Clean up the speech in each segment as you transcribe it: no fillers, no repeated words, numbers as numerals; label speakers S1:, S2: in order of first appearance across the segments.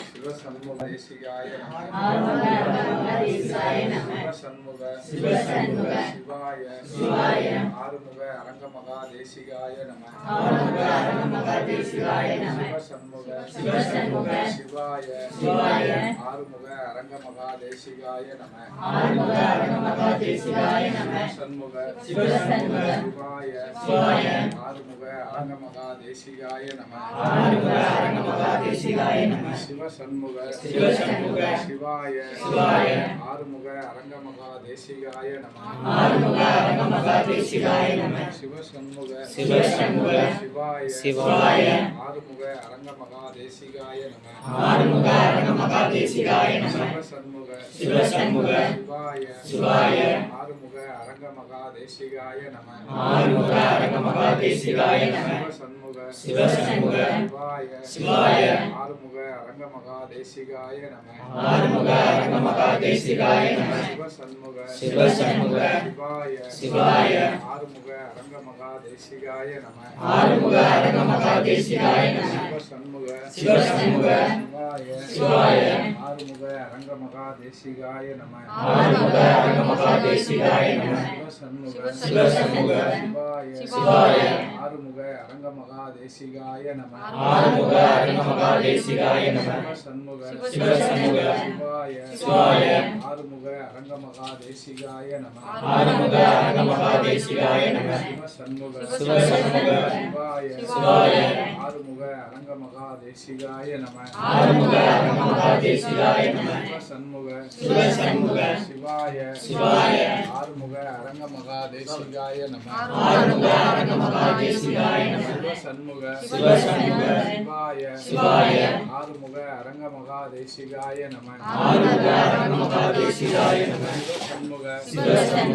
S1: சிவசண்முக தேசிகாய நம. சிவசண்முக சிவாய ஆறுமுக அரங்கமகா தேசிகாய நம. சிவசண்முக சிவாய ஆறுமுக அரங்கமகா தேசிகாய நம. சண்முக சிவாய ஆறுமுக அரங்கமகா தேசிகாய நம. சிவசண்முக சிவாய ஆறுமுக அரங்கமகா தேசிகாய நம. சிவசண்முக சிவாய ஆறுமுக அரங்கமகா தேசிகாய நம. சிவசண்முக சிவாய ஆறுமுக அரங்கமகா தேசிகாய நம. சிவசண்முக சிவாய ஆறுமுக அரங்கமகா தேசிகாய நம. சிவசண்முக சிவாய ஆறுமுக அரங்கமகா தேசிகாய நம. சிவசண்முக சிவாய ஆறுமுக அரங்கமகா தேசிகாய நம. சிவசண்முக சிவாய ஆறுமுக அரங்கமகா தேசிகாய நம. சிவசண்முக சிவாய ஆறுமுக அரங்கமகா தேசிகாய நம. சிவசண்முக சிவாய ஆறுமுக அரங்கமகா தேசிகாய நம. சிவசண்முக சிவாய ஆறுமுக அரங்கமகா தேசிகாய நம. சிவசண்முக சிவாய ஆறுமுக அரங்கமகா தேசிகாய நம. சிவசண்முக சிவாய ஆறுமுக அரங்கமகா தேசிகாய நம. சிவசண்முக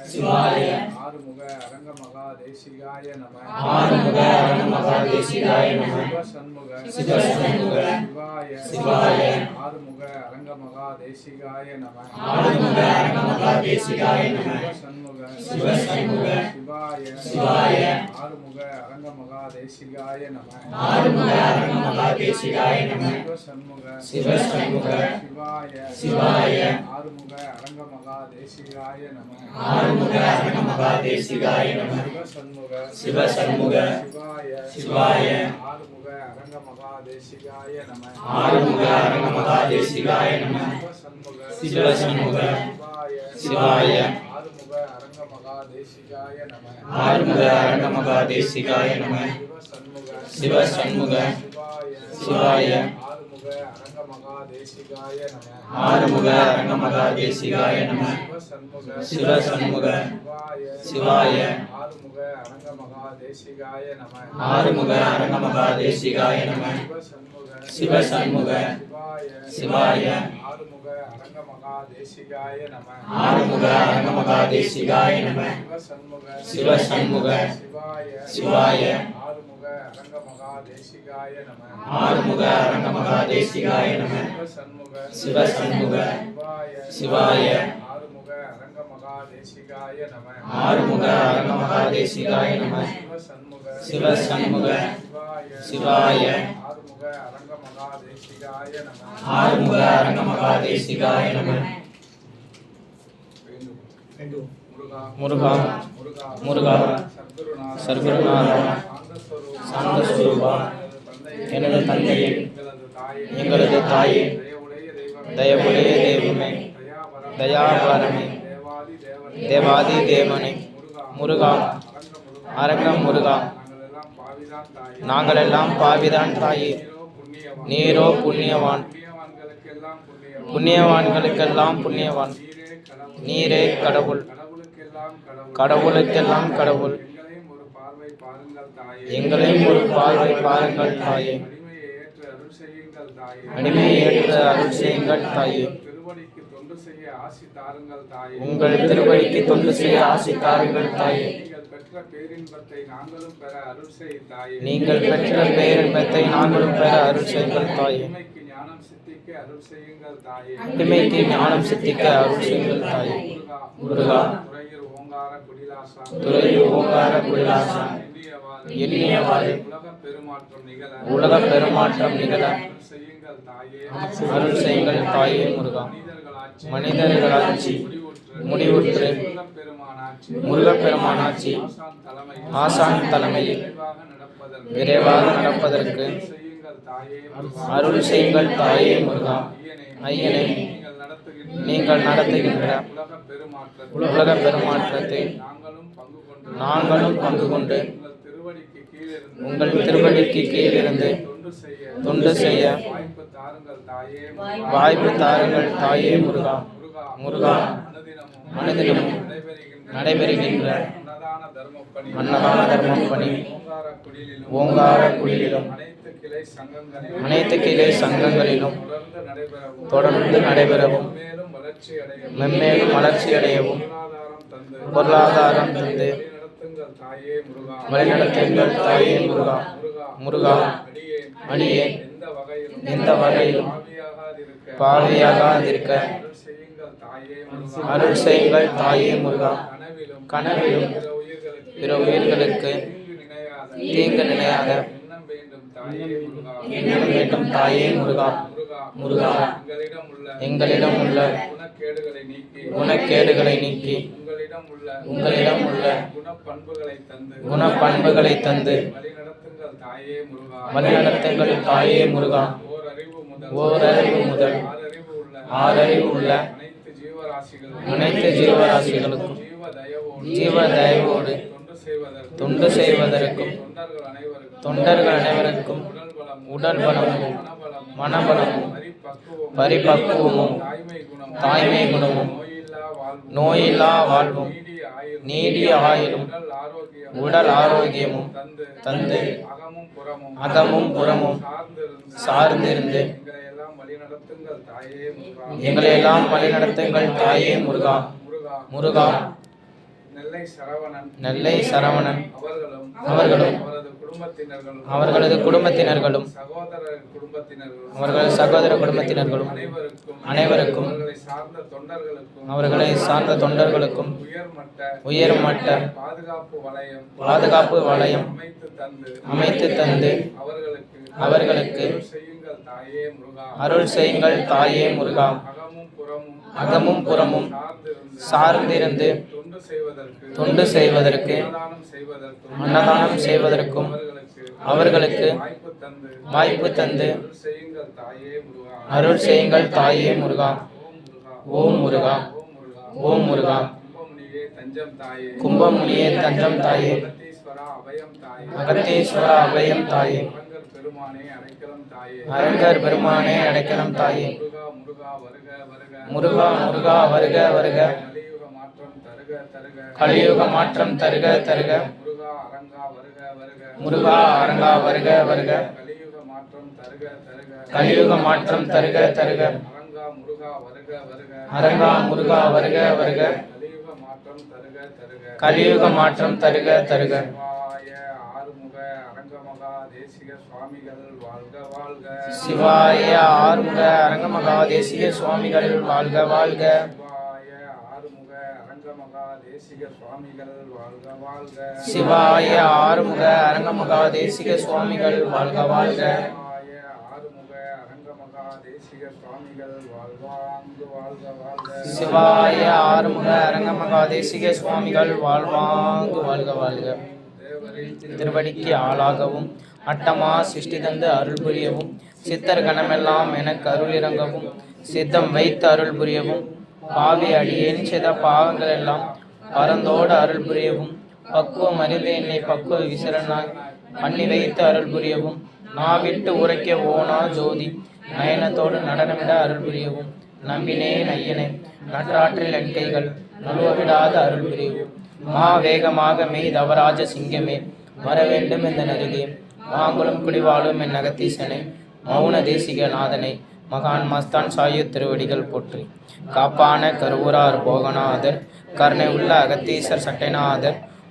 S1: சிவாய ஆறுமுக அரங்கமகா தேசிகாய நம. சிவசண்முக சிவாய ஆறுமுக அரங்கமகா தேசிகாய நம. சிவசண்முக சிவாய ஆறுமுக அரங்கமகா தேசிகாய நம. சிவசண்முக சிவாய ஆறுமுக அரங்கமகா தேசிகாய நம. சிவசண்முக சிவாய ஆறுமுக அரங்கமகா தேசிகாய நம. சிவசண்முக சிவாய ஆறுமுக அரங்கமகா தேசிகாய நம. சிவசண்முக சிவாய ஆறுமுக அரங்கமகா தேசிகாய நம. சிவசண்முக சிவாய ஆறுமுக அரங்கமகா தேசிகாய நம. சிவசண்முக சிவாய ஆறுமுக அரங்கமகா தேசிகாய நம. சிவசண்முக சிவாய ஆறுமுக அரங்கமகா தேசிகாய நம. சிவசண்முக சிவாய ஆறுமுக அரங்கமகா தேசிகாய நம. சிவசண்முக சிவாய ஆறுமுக அரங்கமகா தேசிகாய நம. சிவசண்முக சிவாய ஆறுமுக அரங்கமகா தேசிகாய நம. முருகா முருகா சர்க்குருநாதா சாந்தஸ்வரூபா எனது தந்தையே எங்களது தாயே தயவுடைய தெய்வமே தயாபரமே தேவாதி தேவனே முருகா அரங்கம் முருகா நாங்களெல்லாம் பாவிதான் தாயே. நீரோ புண்ணியவான், புண்ணியவான்களுக்கெல்லாம் புண்ணியவான். நீரே கடவுள், கடவுளுக்கெல்லாம் கடவுள். எங்களையும் ஒரு பார்வை பாருங்கள் தாயே. அடிமையை ஏற்று அருள் செய்யுங்கள் தாயே. உங்கள் திருவடிக்கு தொண்டு செய்ய ஆசி தாருங்கள் தாயே. பெற்ற பேரின்பத்தை நாங்களும் பெற அருள் செய் தாயே.
S2: நீங்கள் பெற்ற பேரின்பத்தை நாங்களும் பெற அருள் செய்யுங்கள் தாயே.
S1: அடிமைக்கு ஞானம் சித்திக்க அருள் செய்யுங்கள் தாயே.
S2: அடிமைக்கு ஞானம் சித்திக்க அருள் செய்யுங்கள் தாயே. முருகா
S1: துறையூர் ஓங்கார குடிலாசா
S2: துறையூர் ஓங்கார குடிலாசா எண்ணியவாறு
S1: உலக பெருமாற்றம் நிகழ
S2: அருள்
S1: செய்யுங்கள் தாயே.
S2: அருள் செய்யுங்கள் தாயே. முருகா மனிதர்களாட்சி முடிவுற்று முருகப்பெருமானாட்சி ஆசான் தலைமையில் விரைவாக நடப்பதற்கு அருள் செய்யுங்கள் தாயே. முருகா ஐயனே நீங்கள் நடத்துகின்ற உலக பெருமாற்றத்தை நாங்களும் பங்கு கொண்டு உங்கள் திருவடிக்கு கீழிருந்து தொண்டு செய்ய வாய்ப்பு தாருங்கள் தாயே. முருகா முருகா அனுதினமும் நடைபெறுகின்ற அன்னதான தர்மம் பணி ஓங்கார குடிலிலும் அனைத்து கிளை சங்கங்களிலும் தொடர்ந்து நடைபெறவும் மென்மேலும் வளர்ச்சியடையவும் பொருளாதாரம் தந்து வழிநடத்துங்கள் தாயே. முருகா முருகா அடியே எந்த வகையிலும் பாவியாகாதிருக்க அருள் செய்யுங்கள் தாயே. முருகா கனவிலும் பிற உயிர்களுக்கு தீங்கு நினையாத எண்ணம் வேண்டும் தாயே. முருகா முருகா எங்களிடம் உள்ள குணக்கேடுகளை நீக்கி உங்களிடம் உள்ள குணப்பண்புகளை தந்து வழிநடத்துங்கள் தாயே. முருகா ஓரறிவு முதல் ஆறறிவு உள்ள அனைத்து ஜீவராசிகளுக்கும் ஜீவ தயவோடு தொண்டு செய்வதற்கும் தொண்டர்கள் அனைவருக்கும் உடல் பலமும் மனபலமும் பரிபக்குவமும் தாய்மை குணமும் நோயில்லா வாழ்வும் நீடிய ஆயுளும் உடல் ஆரோக்கியமும் தந்து அகமும் புறமும் சார்ந்திருந்து எங்களையெல்லாம் வழிநடத்துங்கள் தாயே. முருகா முருகா நெல்லை சரவணன் அவர்களும் அவர்களது குடும்பத்தினர்களும் அவர்களது சகோதர குடும்பத்தினர்களும் அனைவருக்கும் அவர்களை சார்ந்த தொண்டர்களுக்கும் உயர்மட்ட பாதுகாப்பு வளையம் அமைத்து தந்து அவர்களுக்கு அருள் செய்யுங்கள் தாயே. முருகா அகமும் புறமும் சார்ந்திருந்து தொண்டு செய்வதற்கு அன்னதானம் செய்வதற்கும் அவர்களுக்கு வாய்ப்பு தந்து அருள் செய்யுங்கள் தாயே. முருகா ஓம் முருகா ஓம் முருகா கும்பமுனியே தஞ்சம் தாயே. அகத்தீஸ்வர அபயம் தாயே. அரங்கர் பெருமானே அடைக்கலம் தாயே. முருகா முருகா வருக வருக. கலியுக மாற்றம் தருக தருக. முருகா அரங்கா வருக வருக. கலியுக மாற்றம் தருக தருக. அரங்கா முருகா வருக வருக. கலியுக மாற்றம் தருக தருக. சிவாய ஆறுமுக அரங்கமகா தேசிக சுவாமிகள் வாழ்க வாழ்க. சிவாய ஆறுமுக அரங்கமகா தேசிக சுவாமிகள் வாழ்க வாழ்க. சிவாய ஆறுமுக அரங்கமகா தேசிக சுவாமிகள் வாழ்வாங்கு வாழ்க வாழ்க. திருவடிக்கு ஆளாகவும் அட்டமா சிருஷ்டி தந்து அருள் புரியவும் சித்தர் கணமெல்லாம் எனக்கு அருள் இறங்கவும் சித்தம் வைத்து அருள் புரியவும் பாவி அடியேன் செய்த பாவங்கள் எல்லாம் பரந்தோடு அருள் புரியவும் பக்குவம் அறிந்து என்னை பக்குவ விசரணாய் பண்ணி வைத்து அருள் புரியவும் நாவிட்டு உரைக்க ஓனா ஜோதி நயனத்தோடு நடனமிட அருள் புரியவும் நம்பினேன் ஐயனே நன்றாற்றில் என் கைகள் நழுவவிடாத அருள் புரியவும் மா வேகமாக மெய் தவராஜ சிங்கமே வர வேண்டும் என்ற நருகே மாங்குளம் குடிவாழும் என் அகத்தீசனை மௌன தேசிக நாதனை மகான் மஸ்தான் சாயு திருவடிகள் போற்றி. காப்பான கருவூரார் போகநாதர் கருணை உள்ள அகத்தீசர் சட்டைநாதர்